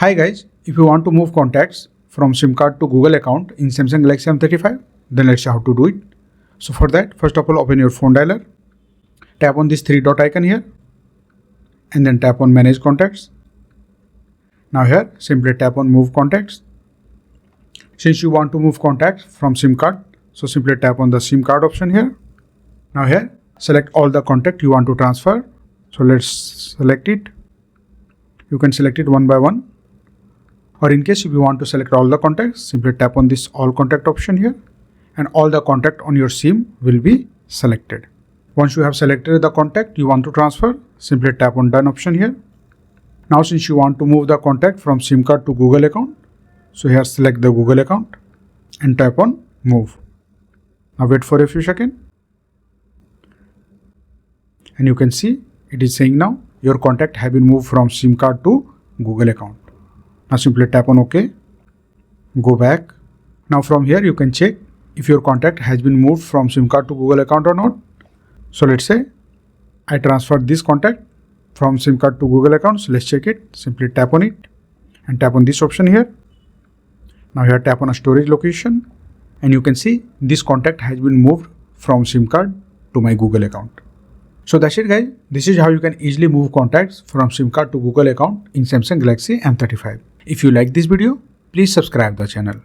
Hi guys, if you want to move contacts from SIM card to Google account in Samsung Galaxy M35, then let's see how to do it. So for that, first of all, open your phone dialer, tap on this three dot icon here, and then tap on manage contacts. Now here, simply tap on move contacts. Since you want to move contacts from SIM card, so simply tap on the SIM card option here. Now here, select all the contact you want to transfer. So let's select it. You can select it one by one. Or in case if you want to select all the contacts, simply tap on this all contact option here, and all the contact on your SIM will be selected. Once you have selected the contact you want to transfer, simply tap on done option here. Now since you want to move the contact from SIM card to Google account, so here select the Google account and tap on move. Now wait for a few seconds. And you can see it is saying now your contact have been moved from SIM card to Google account. Now simply tap on OK. Go back. Now from here you can check if your contact has been moved from SIM card to Google account or not. So let's say I transferred this contact from SIM card to Google account. So let's check it. Simply tap on it and tap on this option here. Now here tap on a storage location and you can see this contact has been moved from SIM card to my Google account. So that's it guys. This is how you can easily move contacts from SIM card to Google account in Samsung Galaxy M35. If you like this video, please subscribe the channel.